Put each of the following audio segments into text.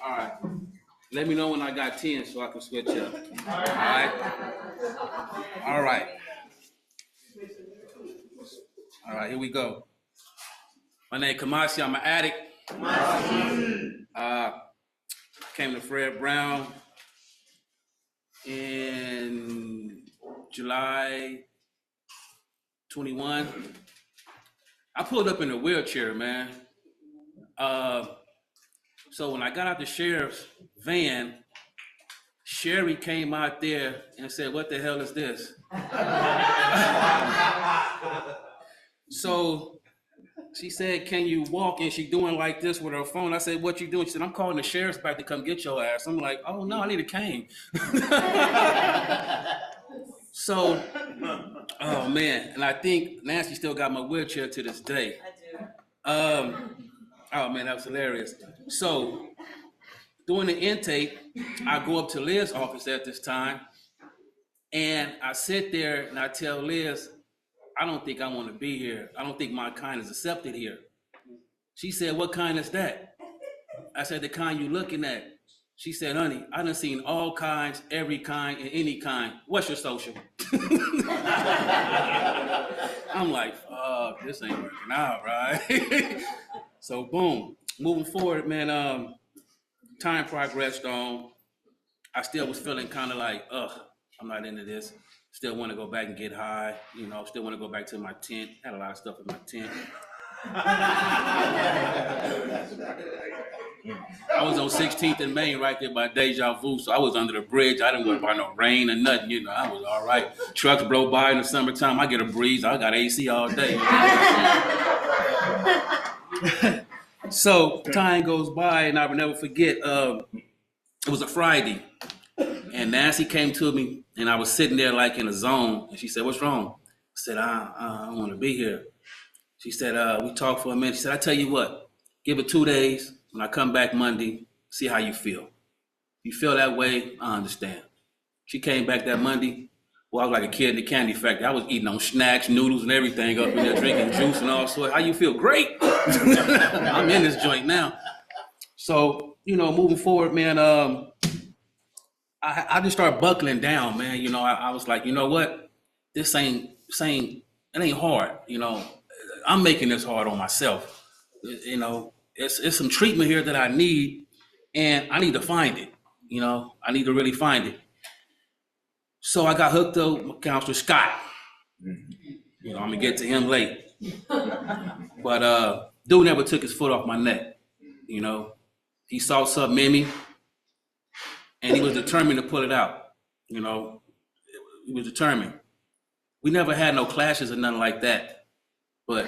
All right. Let me know when I got 10 so I can switch up. All right. All right. All right, here we go. My name is Kimasi. I'm an addict. Came to Fred Brown in July 21. I pulled up in a wheelchair, man. So when I got out the sheriff's van, Sherry came out there and said, "What the hell is this?" So she said, "Can you walk?" And she doing like this with her phone. I said, "What you doing?" She said, "I'm calling the sheriff's back to come get your ass." I'm like, "Oh no, I need a cane." So, oh man, and I think Nancy still got my wheelchair to this day. I do. Oh man, that was hilarious. So during the intake, I go up to Liz's office at this time, and I sit there and I tell Liz, "I don't think I want to be here. I don't think my kind is accepted here." She said, "What kind is that?" I said, "The kind you looking at." She said, "Honey, I done seen all kinds, every kind, and any kind. What's your social?" I'm like, "Fuck, this ain't working out, right?" So boom, moving forward, man, time progressed on. I still was feeling kind of like, I'm not into this. Still want to go back and get high, still want to go back to my tent. Had a lot of stuff in my tent. I was on 16th and Main right there by Deja Vu, so I was under the bridge. I didn't worry about no rain or nothing, I was all right. Trucks blow by in the summertime, I get a breeze. I got AC all day. So time goes by, and I will never forget, it was a Friday, and Nancy came to me, and I was sitting there like in a zone, and she said, "What's wrong?" I said, I don't want to be here." She said, we talked for a minute. She said, "I tell you what, give it 2 days. When I come back Monday, see how you feel. If you feel that way, I understand." She came back that Monday. Well, I was like a kid in the candy factory. I was eating on snacks, noodles, and everything up in there, drinking juice and all sorts. "How you feel?" "Great." I'm in this joint now. So, moving forward, man, I just started buckling down, man. I was like, you know what? This ain't hard. I'm making this hard on myself. It's some treatment here that I need, and I need to find it. I need to really find it. So I got hooked up with Counselor Scott. I'm gonna get to him late. But dude never took his foot off my neck. He saw something in me, and he was determined to pull it out. He was determined. We never had no clashes or nothing like that, but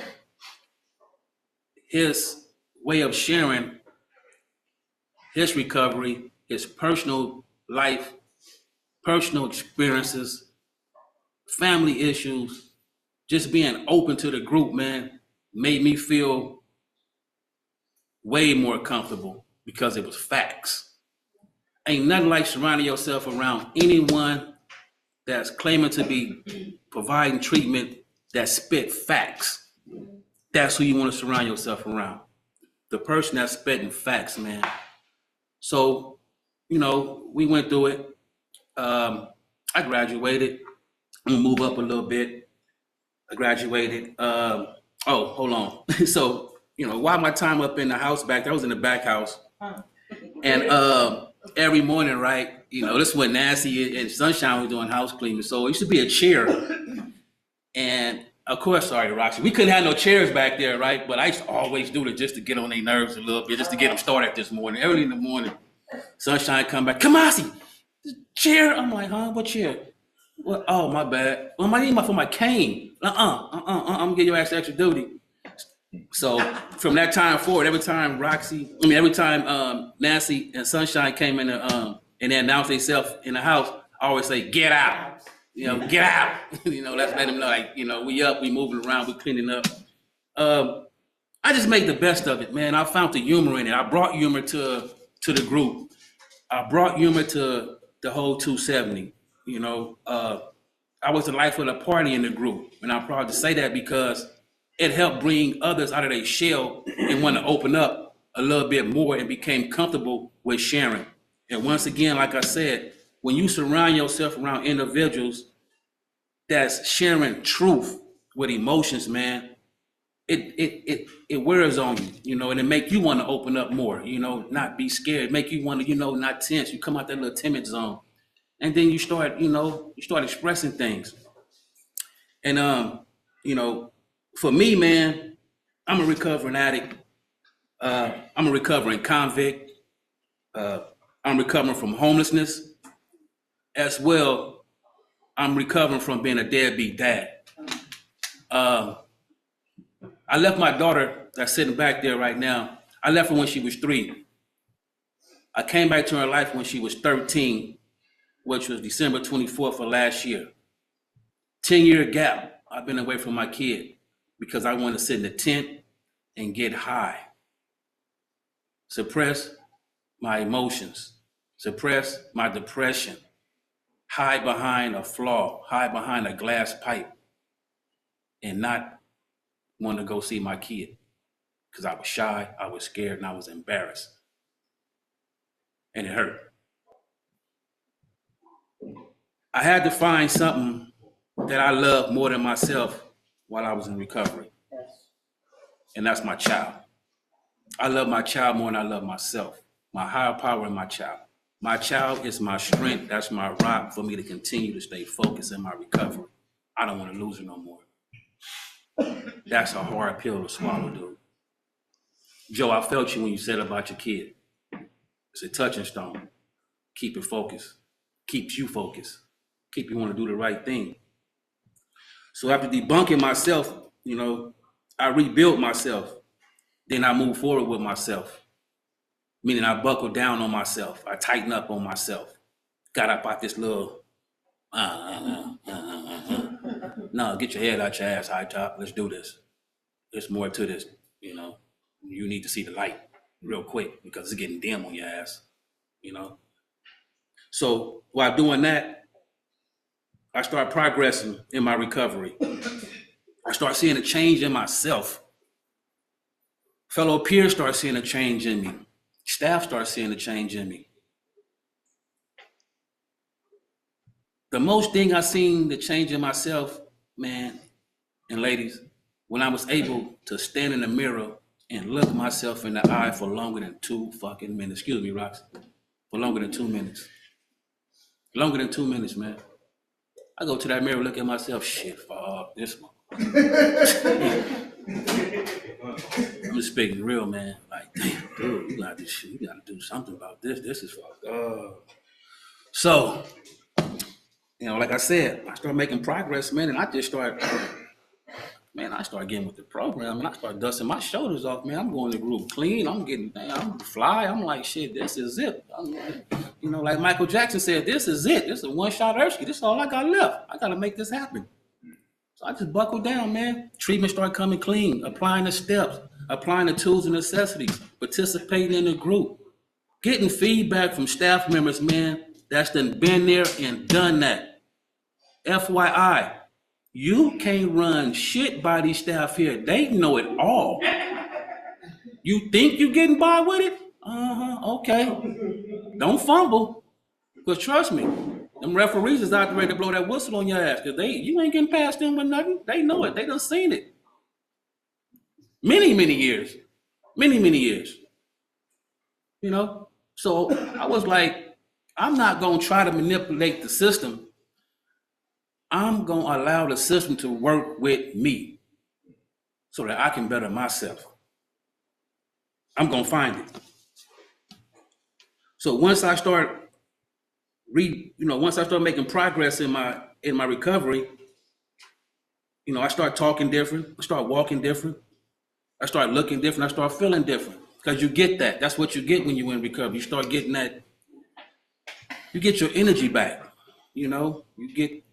his way of sharing his recovery, his personal life, personal experiences, family issues, just being open to the group, man, made me feel way more comfortable because it was facts. Ain't nothing like surrounding yourself around anyone that's claiming to be providing treatment that spit facts. That's who you want to surround yourself around. The person that's spitting facts, man. So, we went through it. I graduated. I'm gonna move up a little bit. I graduated. Hold on. So, while my time up in the house back there, I was in the back house. And every morning, right, this is when Nancy and Sunshine was doing house cleaning. So it used to be a chair. And of course, sorry, Roxy, we couldn't have no chairs back there, right? But I used to always do it just to get on their nerves a little bit, just to get them started this morning. Early in the morning, Sunshine come back, "Kimasi, chair." I'm like, "Huh? What chair?" "Well, oh, my bad. Well, I need for my cane." I'm gonna give your ass extra duty. So from that time forward, every time Nancy and Sunshine came in and they announced themselves in the house, I always say, "Get out." Get out. Let's let them know, like, we up, we moving around, we cleaning up. I just made the best of it, man. I found the humor in it. I brought humor to the group. I brought humor to the whole 270. I was the life of the party in the group, and I'm proud to say that because it helped bring others out of their shell and want to open up a little bit more and became comfortable with sharing. And once again, like I said, when you surround yourself around individuals that's sharing truth with emotions, man, it wears on you, you know, and it make you want to open up more, you know, not be scared, make you want to, you know, not tense. You come out that little timid zone, and then you start, you start expressing things. And you know, for me, man, I'm a recovering addict. I'm a recovering convict. Uh, I'm recovering from homelessness as well. I'm recovering from being a deadbeat dad. Um, I left my daughter that's sitting back there right now. I left her when she was 3. I came back to her life when she was 13, which was December 24th of last year. 10-year gap. I've been away from my kid because I wanted to sit in the tent and get high. Suppress my emotions. Suppress my depression. Hide behind a flaw. Hide behind a glass pipe. And not want to go see my kid because I was shy, I was scared, and I was embarrassed. And it hurt. I had to find something that I love more than myself while I was in recovery. And that's my child. I love my child more than I love myself. My higher power in my child. My child is my strength. That's my rock for me to continue to stay focused in my recovery. I don't want to lose her no more. That's a hard pill to swallow, dude. Joe, I felt you when you said about your kid. It's a touching stone. Keep it focused. Keeps you focused. Keep you want to do the right thing. So after debunking myself, you know, I rebuilt myself. Then I moved forward with myself. Meaning I buckled down on myself. I tightened up on myself. Got up out this little, no, get your head out your ass, high top. Let's do this. There's more to this, you know. You need to see the light real quick because it's getting dim on your ass, you know. So while doing that, I start progressing in my recovery. I start seeing a change in myself. Fellow peers start seeing a change in me. Staff start seeing a change in me. The most thing I seen the change in myself, man, and ladies, when I was able to stand in the mirror and look myself in the eye for longer than 2 fucking minutes. Excuse me, Rox. For longer than 2 minutes. Longer than 2 minutes, man. I go to that mirror, look at myself, shit, fuck this one. I'm just speaking real, man. Like, damn, dude, you gotta do something about this. This is fucked up. So, you know, like I said, I started making progress, man, and I just started, man, I started getting with the program, and I started dusting my shoulders off, man. I'm going to group clean. I'm fly. I'm like, shit, this is it. You know, like Michael Jackson said, this is it. This is a one-shot Earthsky. This is all I got left. I got to make this happen. So I just buckled down, man. Treatment started coming clean, applying the steps, applying the tools and necessities, participating in the group, getting feedback from staff members, man, that's done been there and done that. FYI, you can't run shit by these staff here. They know it all. You think you getting by with it? Okay. Don't fumble. Because trust me, them referees is out there ready to blow that whistle on your ass. Because you ain't getting past them with nothing. They know it. They done seen it. Many, many years. Many, many years. You know? So I was like, I'm not going to try to manipulate the system. I'm going to allow the system to work with me so that I can better myself. I'm going to find it. So once I start making progress in my recovery, you know, I start talking different, I start walking different, I start looking different, I start feeling different. Because you get that. That's what you get when you're in recovery. You start getting that, you get your energy back. You know, you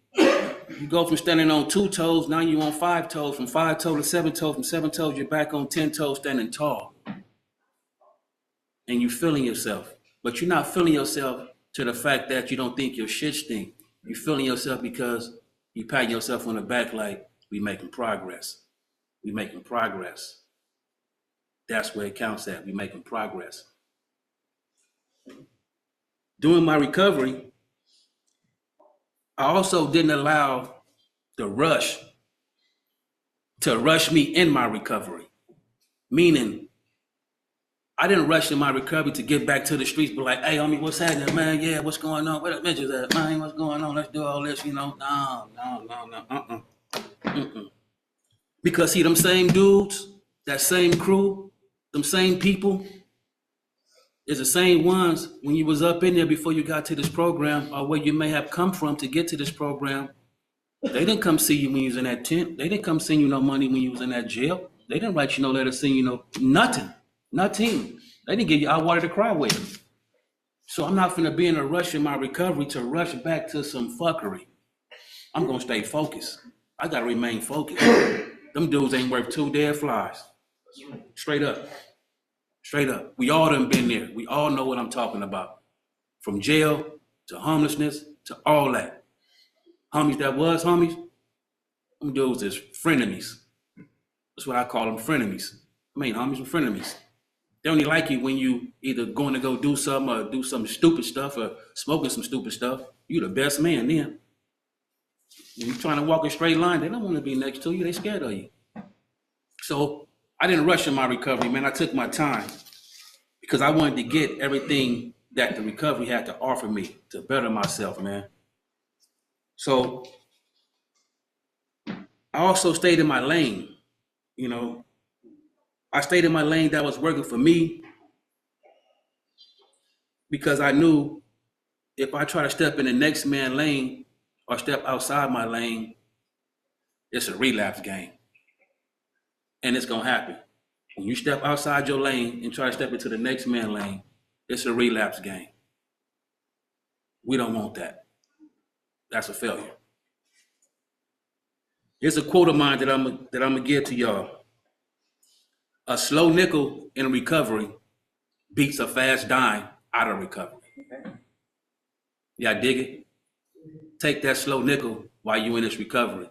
go from standing on 2 toes, now you're on 5 toes, from 5 toes to 7 toes, from 7 toes, you're back on 10 toes, standing tall. And you're feeling yourself. But you're not feeling yourself to the fact that you don't think your shit stink. You're feeling yourself because you pat yourself on the back like, we making progress. We making progress. That's where it counts at. We're making progress. During my recovery, I also didn't allow the rush to rush me in my recovery. Meaning, I didn't rush in my recovery to get back to the streets, but like, hey, homie, what's happening, man? Yeah, what's going on? Where the bitches at, man? What's going on? Let's do all this, you know? No. Because see, them same dudes, that same crew, them same people, is the same ones when you was up in there before you got to this program, or where you may have come from to get to this program. They didn't come see you when you was in that tent. They didn't come send you no money when you was in that jail. They didn't write you no letter send you no nothing. Nothing. They didn't give you hot water to cry with. So I'm not gonna be in a rush in my recovery to rush back to some fuckery. I'm gonna stay focused. I gotta remain focused. Them dudes ain't worth two dead flies. Straight up. Straight up. We all done been there. We all know what I'm talking about. From jail to homelessness to all that. Homies that was homies, them dudes is frenemies. That's what I call them, frenemies. I mean, homies and frenemies. They only like you when you either going to go do something or do some stupid stuff or smoking some stupid stuff. You the best man then. When you trying to walk a straight line, they don't want to be next to you. They scared of you. So I didn't rush in my recovery, man. I took my time because I wanted to get everything that the recovery had to offer me to better myself, man. So I also stayed in my lane, you know. I stayed in my lane that was working for me because I knew if I try to step in the next man's lane or step outside my lane, it's a relapse game. And it's gonna happen. When you step outside your lane and try to step into the next man's lane, it's a relapse game. We don't want that. That's a failure. Here's a quote of mine that I'm gonna give to y'all. A slow nickel in recovery beats a fast dime out of recovery. Y'all dig it? Take that slow nickel while you're in this recovery.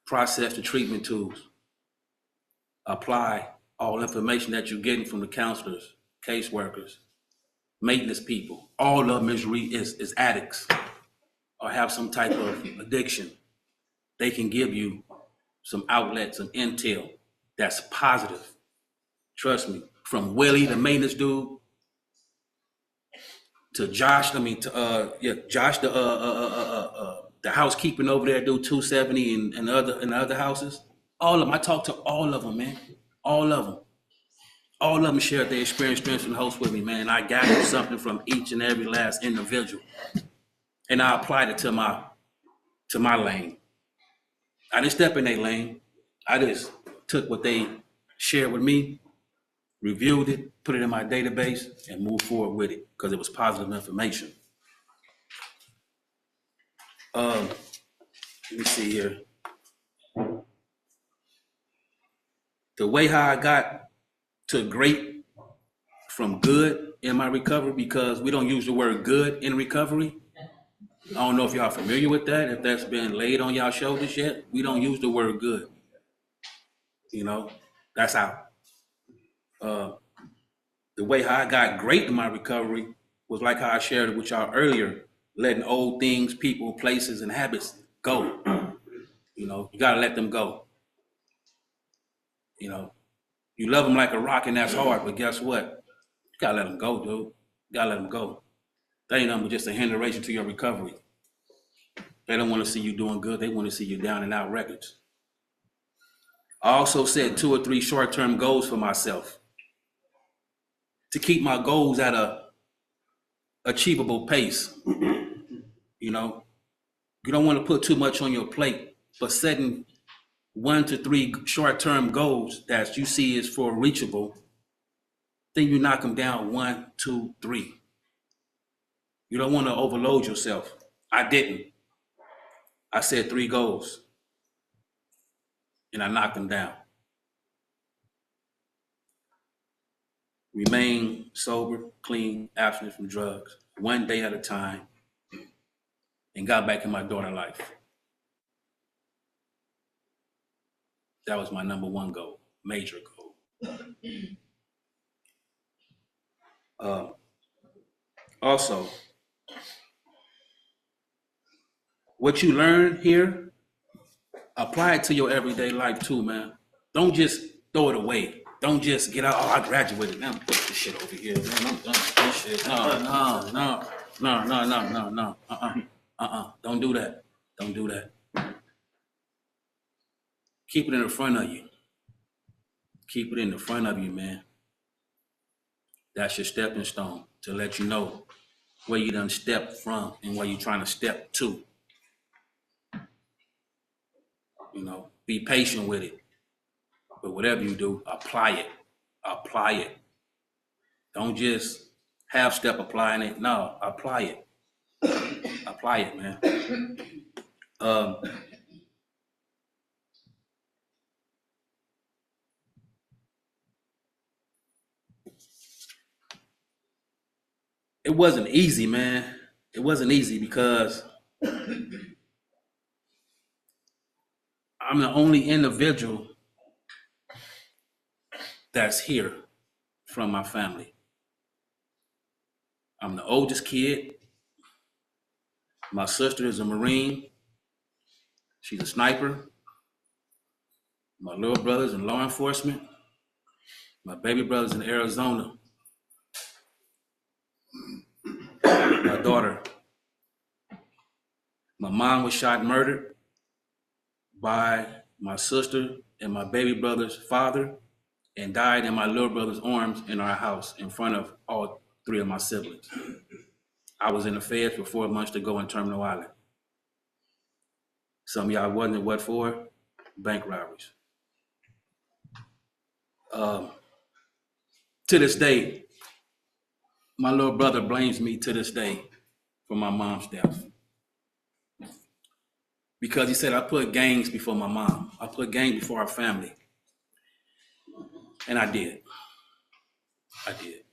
Process the treatment tools. Apply all information that you're getting from the counselors, caseworkers, maintenance people. All of them is addicts or have some type of addiction. They can give you some outlets, some intel that's positive. Trust me. From Willie, the maintenance dude, to Josh, Josh, the housekeeping over there, do 270 and the other houses. All of them. I talked to all of them, man. All of them. All of them shared their experience, strengths, and hopes with me, man. I gathered something from each and every last individual, and I applied it to my lane. I didn't step in their lane. I just took what they shared with me, reviewed it, put it in my database, and moved forward with it because it was positive information. Let me see here. The way how I got to great from good in my recovery, because we don't use the word good in recovery. I don't know if y'all familiar with that, if that's been laid on y'all shoulders yet. We don't use the word good. You know, that's how. The way how I got great in my recovery was like how I shared it with y'all earlier, letting old things, people, places, and habits go. You know, you gotta let them go. You know, you love them like a rock and that's hard, but guess what? You gotta let them go, dude. You gotta let them go. That ain't nothing but just a hindrance to your recovery. They don't want to see you doing good. They want to see you down and out records. I also set 2 or 3 short-term goals for myself to keep my goals at a achievable pace. You know, you don't want to put too much on your plate, but setting 1 to 3 short-term goals that you see is for reachable, then you knock them down 1, 2, 3. You don't want to overload yourself. I didn't. I set 3 goals and I knocked them down. Remain sober, clean, abstinent from drugs, 1 day at a time, and got back in my daughter's life. That was my number 1 goal, major goal. Also, what you learn here, apply it to your everyday life too, man. Don't just throw it away. Don't just get out. Oh, I graduated. Now put this shit over here, man. I'm done with this shit. No. Don't do that. Don't do that. Keep it in the front of you. Keep it in the front of you, man. That's your stepping stone to let you know where you done stepped from and where you trying to step to. You know, be patient with it. But whatever you do, apply it. Apply it. Don't just half step applying it. No, apply it. Apply it, man. It wasn't easy, man. It wasn't easy because I'm the only individual that's here from my family. I'm the oldest kid. My sister is a Marine. She's a sniper. My little brother's in law enforcement. My baby brother's in Arizona. My daughter. My mom was shot and murdered by my sister and my baby brother's father and died in my little brother's arms in our house in front of all three of my siblings. I was in the feds for 4 months to go in Terminal Island. Some of y'all wondering what for? Bank robberies. To this day, my little brother blames me to this day for my mom's death. Because he said I put gangs before my mom. I put gangs before our family. And I did. I did.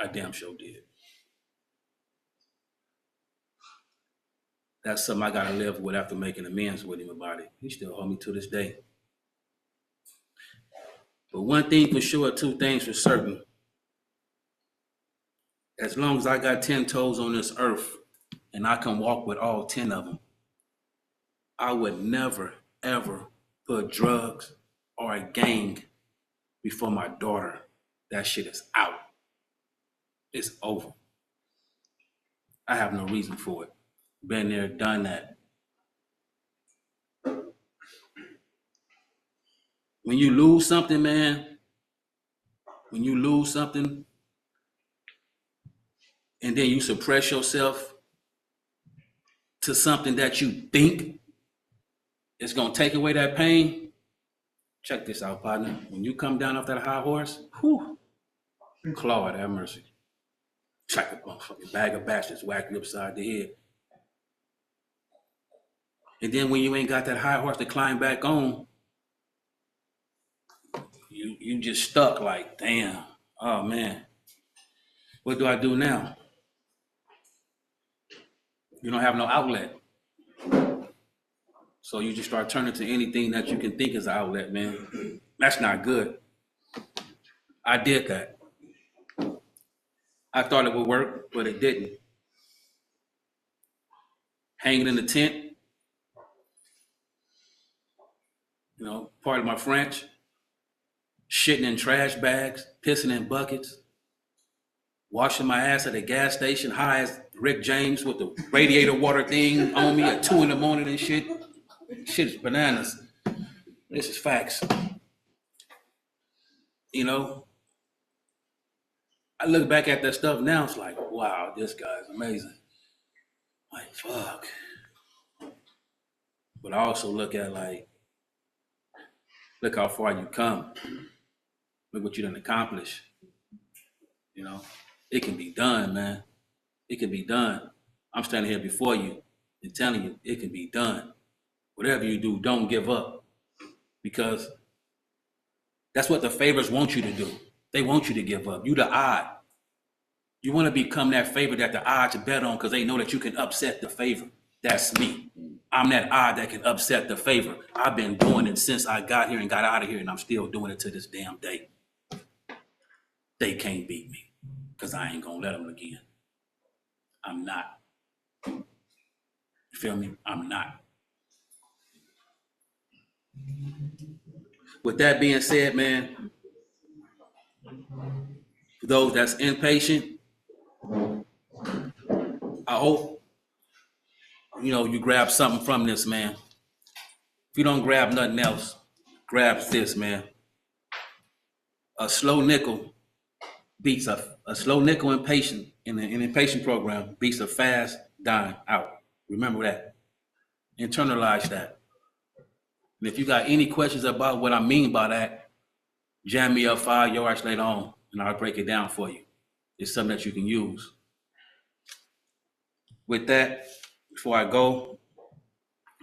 I damn sure did. That's something I gotta live with after making amends with him about it. He still hold me to this day. But one thing for sure, two things for certain. As long as I got 10 toes on this earth and I can walk with all 10 of them, I would never, ever put drugs or a gang before my daughter. That shit is out. It's over. I have no reason for it. Been there, done that. When you lose something, man, when you lose something and then you suppress yourself to something that you think is going to take away that pain, check this out, partner. When you come down off that high horse, whew, Lord have mercy. Check a motherfucking bag of bastards whack you upside the head. And then when you ain't got that high horse to climb back on, you just stuck like, damn, oh man, what do I do now? You don't have no outlet. So you just start turning to anything that you can think is an outlet, man. That's not good. I did that. I thought it would work, but it didn't. Hanging in the tent, you know, part of my French, shitting in trash bags, pissing in buckets, washing my ass at a gas station, high as Rick James with the radiator water thing on me at 2 a.m. and shit. Shit is bananas. This is facts. You know, I look back at that stuff now, it's like, wow, this guy's amazing. Like, fuck. But I also look at like, look how far you come. Look what you done accomplished. You know, it can be done, man. It can be done. I'm standing here before you and telling you it can be done. Whatever you do, don't give up. Because that's what the favors want you to do. They want you to give up. You the odd. You want to become that favor that the odds bet on because they know that you can upset the favor. That's me. I'm that odd that can upset the favor. I've been doing it since I got here and got out of here, and I'm still doing it to this damn day. They can't beat me because I ain't gonna let them again. I'm not. You feel me? I'm not. With that being said, man, for those that's impatient, I hope you grab something from this, man. If you don't grab nothing else, grab this, man. A slow nickel beats a slow nickel impatient in an impatient program beats a fast dime out. Remember that. Internalize that. And if you got any questions about what I mean by that, jam me up 5 yards later on, and I'll break it down for you. It's something that you can use. With that, before I go,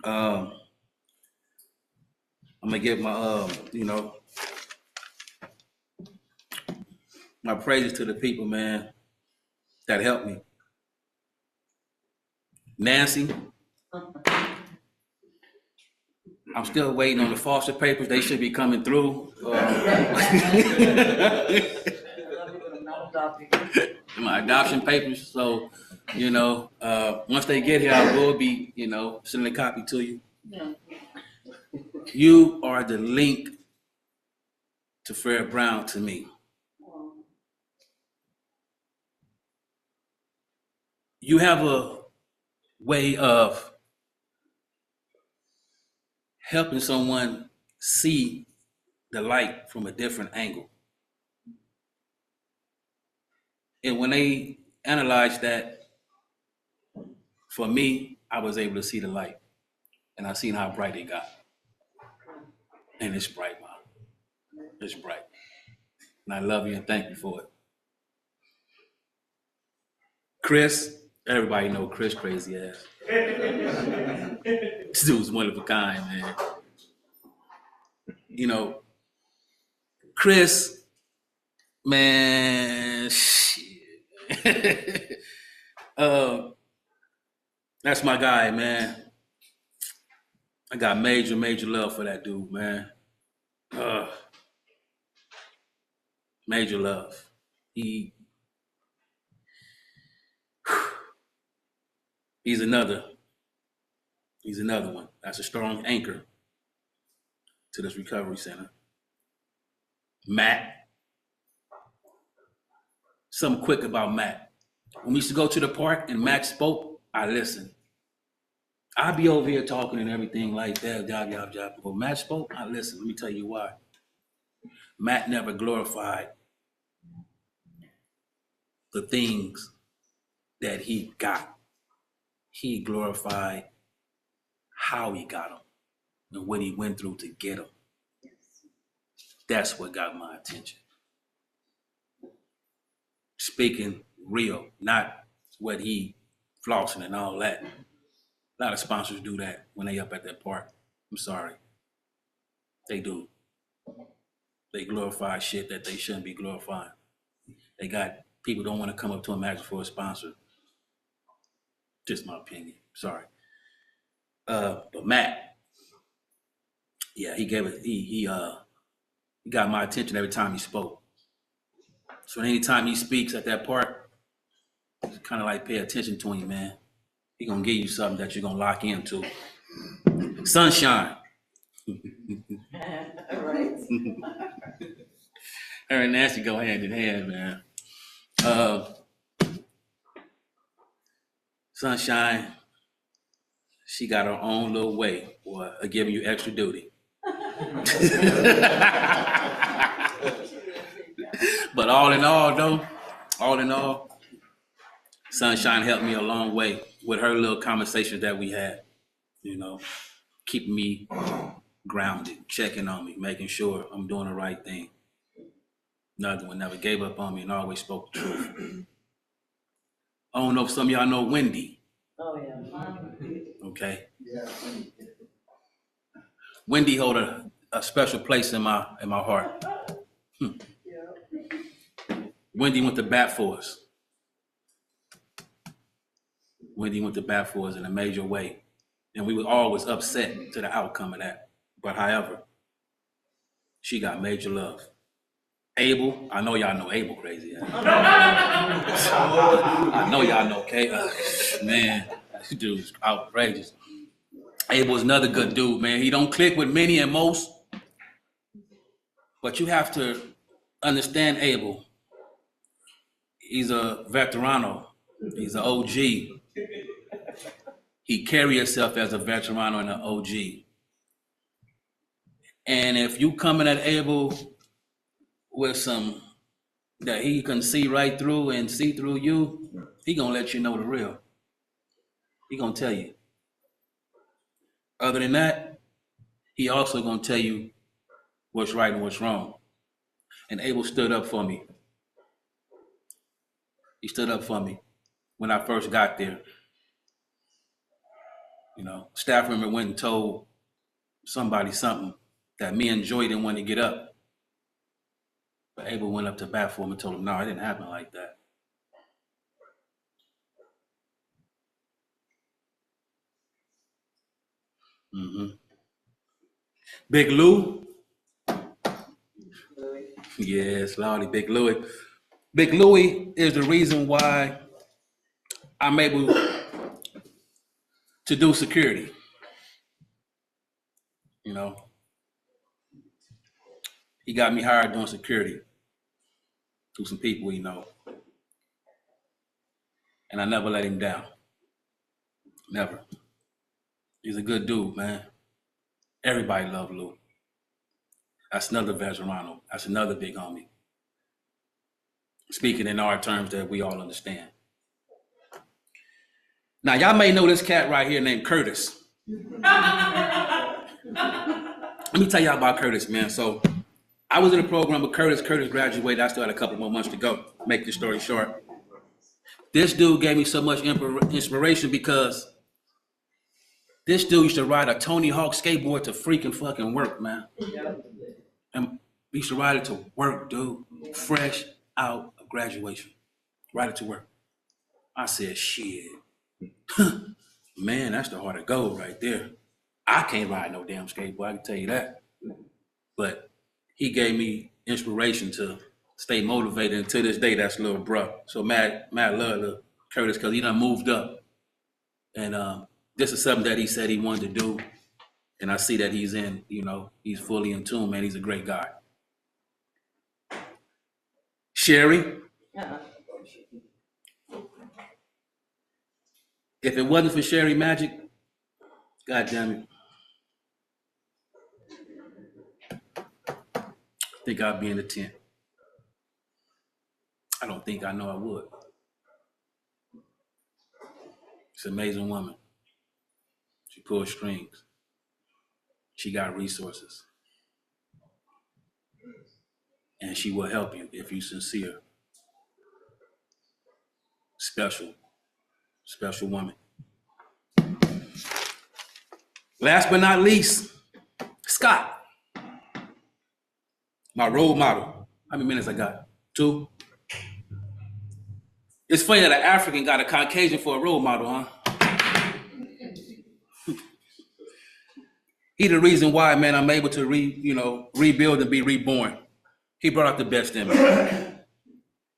I'm gonna give my my praises to the people, man, that helped me. Nancy, I'm still waiting on the foster papers. They should be coming through. My adoption papers. So, once they get here, I will be, sending a copy to you. You are the link to Fred Brown to me. You have a way of helping someone see the light from a different angle. And when they analyze that, for me, I was able to see the light. And I seen how bright it got. And it's bright, man. It's bright. And I love you and thank you for it. Chris, everybody know Chris crazy ass. This dude's one of a kind, man. Chris, man, shit. That's my guy, man. I got major love for that dude, man. Major love. He's another one. That's a strong anchor to this recovery center. Matt. Something quick about Matt. When we used to go to the park and Matt spoke, I listened. I'd be over here talking and everything like that, job. But Matt spoke, I listened. Let me tell you why. Matt never glorified the things that he got. He glorified how he got them and what he went through to get them. That's what got my attention. Speaking real, not what he flossing and all that. A lot of sponsors do that when they up at that park. I'm sorry. They do. They glorify shit that they shouldn't be glorifying. They got people don't want to come up to them asking for a sponsor. Just my opinion. Sorry. But Matt, yeah, he gave it. He got my attention every time he spoke. So anytime he speaks at that park, it's kind of like pay attention to him, man. He gonna give you something that you're gonna lock into. Sunshine. Right. Her and Nancy go hand in hand, man. Sunshine, she got her own little way of giving you extra duty. But all in all, Sunshine helped me a long way with her little conversations that we had, keeping me grounded, checking on me, making sure I'm doing the right thing. Another one never gave up on me and always spoke the truth. I don't know if some of y'all know Wendy. Oh, yeah. Okay. Yeah. Wendy hold a special place in my heart. Yeah. Wendy went to bat for us. Wendy went to bat for us in a major way. And we were always upset to the outcome of that. But however, she got major love. Abel, I know y'all know Abel crazy. I know y'all know, okay? Man, this dude's outrageous. Abel's another good dude, man. He don't click with many and most, but you have to understand Abel. He's a veterano. He's an OG. He carries himself as a veterano and an OG. And if you coming at Abel with some that he can see right through and see through you, he gonna let you know the real. He gonna tell you. Other than that, he also gonna tell you what's right and what's wrong. And Abel stood up for me. He stood up for me when I first got there. You know, staff member went and told somebody something that me and Joy didn't want to get up. But Abel went up to bat for him and told him, no, it didn't happen like that. Mm-hmm. Big Lou. Yes, Lordy, Big Louie. Big Louie is the reason why I'm able to do security. You know, he got me hired doing security to some people, you know. And I never let him down. Never. He's a good dude, man. Everybody love Lou. That's another veterano. That's another big homie. Speaking in our terms that we all understand. Now, y'all may know this cat right here named Curtis. Let me tell y'all about Curtis, man. So I was in a program with Curtis. Curtis graduated. I still had a couple more months to go. Make this story short. This dude gave me so much inspiration because this dude used to ride a Tony Hawk skateboard to freaking fucking work, man. And he used to ride it to work, dude. Fresh out of graduation. Ride it to work. I said, shit. Man, that's the heart of gold right there. I can't ride no damn skateboard, I can tell you that. But he gave me inspiration to stay motivated, and to this day, that's little bro. So Matt love little Curtis because he done moved up. And this is something that he said he wanted to do. And I see that he's in, you know, he's fully in tune, man. He's a great guy. Sherry. If it wasn't for Sherry Magic, God damn it, I think I'd be in the tent. I don't think I know I would. She's an amazing woman. She pulls strings. She got resources. And she will help you if you're sincere. Special woman. Last but not least, Scott. My role model. How many minutes I got? 2? It's funny that an African got a Caucasian for a role model, huh? He the reason why, man, I'm able to rebuild and be reborn. He brought out the best in me.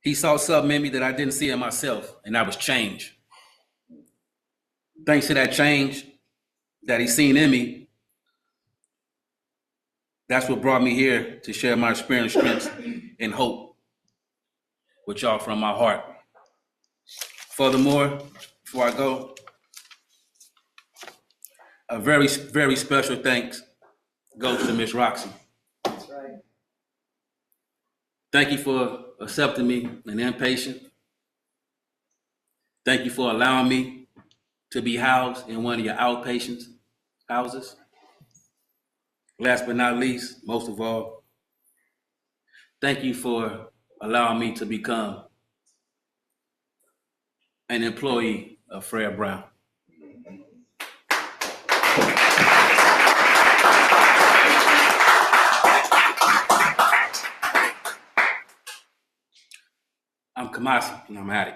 He saw something in me that I didn't see in myself, and that was change. Thanks to that change that he seen in me, that's what brought me here to share my experience, strengths, and hope with y'all from my heart. Furthermore, before I go, a very, very special thanks goes to Miss Roxy. That's right. Thank you for accepting me, an inpatient. Thank you for allowing me to be housed in one of your outpatient houses. Last but not least, most of all, thank you for allowing me to become an employee of Fred Brown. I'm Kimasi, and I'm at it.